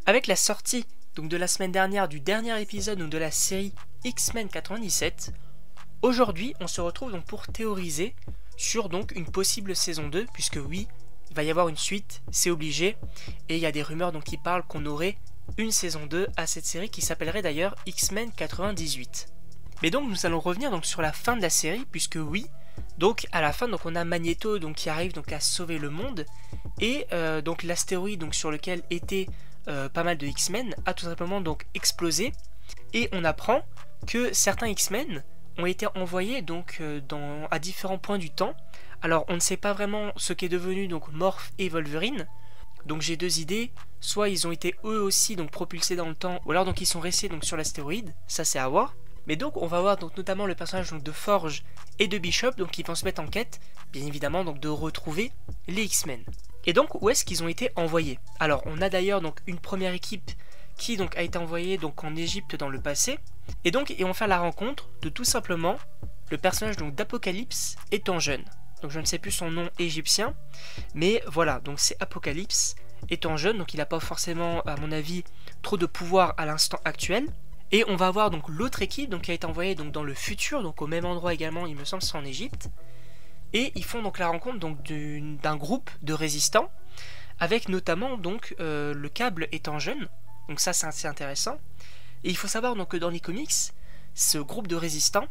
Avec la sortie donc de la semaine dernière du dernier épisode donc de la série X-Men 97, aujourd'hui on se retrouve donc pour théoriser sur donc une possible saison 2, puisque oui, il va y avoir une suite, c'est obligé, et il y a des rumeurs donc qui parlent qu'on aurait une saison 2 à cette série qui s'appellerait d'ailleurs X-Men 98. Mais donc nous allons revenir donc sur la fin de la série, puisque oui, donc à la fin donc on a Magneto donc qui arrive donc à sauver le monde, et donc l'astéroïde donc sur lequel étaient pas mal de X-Men a tout simplement donc explosé, et on apprend que certains X-Men ont été envoyés donc à différents points du temps. Alors on ne sait pas vraiment ce qu'est devenu donc Morph et Wolverine. Donc j'ai deux idées, soit ils ont été eux aussi donc propulsés dans le temps, ou alors donc ils sont restés donc sur l'astéroïde, ça c'est à voir. Mais donc on va voir donc notamment le personnage donc de Forge et de Bishop donc qui vont se mettre en quête, bien évidemment donc de retrouver les X-Men. Et donc où est-ce qu'ils ont été envoyés? Alors on a d'ailleurs donc une première équipe qui donc a été envoyée donc en Égypte dans le passé, et donc ils vont faire la rencontre de tout simplement le personnage donc d'Apocalypse étant jeune. Donc je ne sais plus son nom égyptien, mais voilà, donc c'est Apocalypse étant jeune, donc il n'a pas forcément à mon avis trop de pouvoir à l'instant actuel. Et on va avoir donc l'autre équipe donc qui a été envoyée donc dans le futur, donc au même endroit également, il me semble c'est en Égypte. Et ils font donc la rencontre donc d'un groupe de résistants, avec notamment donc le Câble étant jeune. Donc ça c'est assez intéressant. Et il faut savoir donc que dans les comics, ce groupe de résistants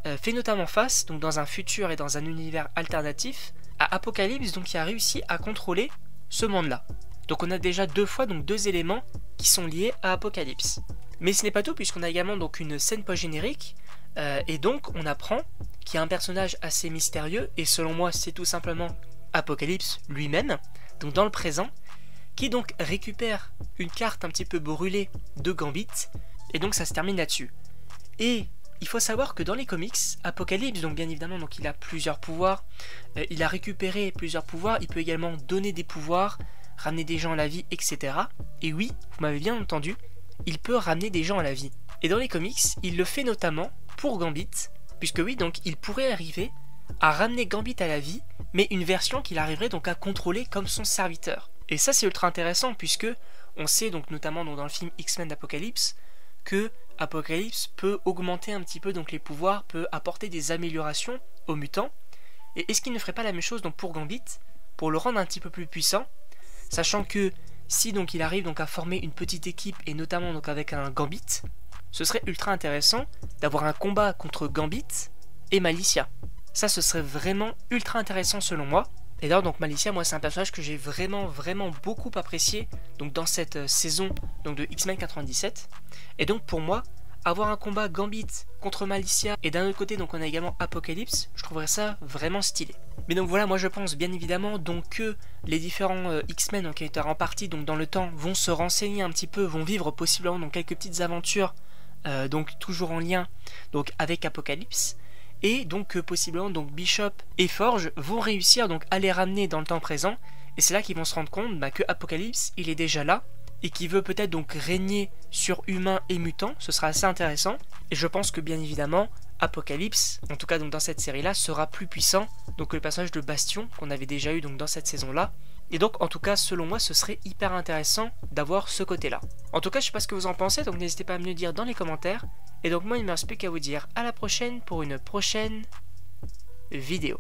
fait notamment face, donc dans un futur et dans un univers alternatif, à Apocalypse donc qui a réussi à contrôler ce monde-là. Donc on a déjà deux fois donc deux éléments qui sont liés à Apocalypse. Mais ce n'est pas tout, puisqu'on a également donc une scène post-générique, et donc on apprend qu'il y a un personnage assez mystérieux, et selon moi c'est tout simplement Apocalypse lui-même, donc dans le présent, qui donc récupère une carte un petit peu brûlée de Gambit, et donc ça se termine là-dessus. Et il faut savoir que dans les comics, Apocalypse, donc bien évidemment donc il a plusieurs pouvoirs, il a récupéré plusieurs pouvoirs, il peut également donner des pouvoirs, ramener des gens à la vie, etc. Et oui, vous m'avez bien entendu, il peut ramener des gens à la vie. Et dans les comics, il le fait notamment pour Gambit, puisque oui, donc il pourrait arriver à ramener Gambit à la vie, mais une version qu'il arriverait donc à contrôler comme son serviteur. Et ça c'est ultra intéressant, puisque on sait donc notamment donc dans le film X-Men d'Apocalypse que Apocalypse peut augmenter un petit peu donc les pouvoirs, peut apporter des améliorations aux mutants. Et est-ce qu'il ne ferait pas la même chose donc pour Gambit, pour le rendre un petit peu plus puissant, sachant que si donc il arrive donc à former une petite équipe, et notamment donc avec un Gambit, ce serait ultra intéressant d'avoir un combat contre Gambit et Malicia. Ça ce serait vraiment ultra intéressant selon moi. Et d'ailleurs donc Malicia, moi c'est un personnage que j'ai vraiment beaucoup apprécié donc dans cette saison donc de X-Men 97. Et donc pour moi, avoir un combat Gambit contre Malicia, et d'un autre côté donc on a également Apocalypse, je trouverais ça vraiment stylé. Mais donc voilà, moi je pense bien évidemment donc que les différents X-Men donc, qui étaient en partie donc dans le temps vont se renseigner un petit peu, vont vivre possiblement donc quelques petites aventures donc toujours en lien donc avec Apocalypse, et donc possiblement donc Bishop et Forge vont réussir donc à les ramener dans le temps présent, et c'est là qu'ils vont se rendre compte que Apocalypse il est déjà là et qui veut peut-être donc régner sur humains et mutants. Ce sera assez intéressant, et je pense que bien évidemment Apocalypse, en tout cas donc dans cette série là, sera plus puissant donc que le personnage de Bastion qu'on avait déjà eu donc dans cette saison là. Et donc en tout cas selon moi ce serait hyper intéressant d'avoir ce côté là. En tout cas je sais pas ce que vous en pensez, donc n'hésitez pas à me le dire dans les commentaires. Et donc moi il ne me reste plus qu'à vous dire à la prochaine pour une prochaine vidéo.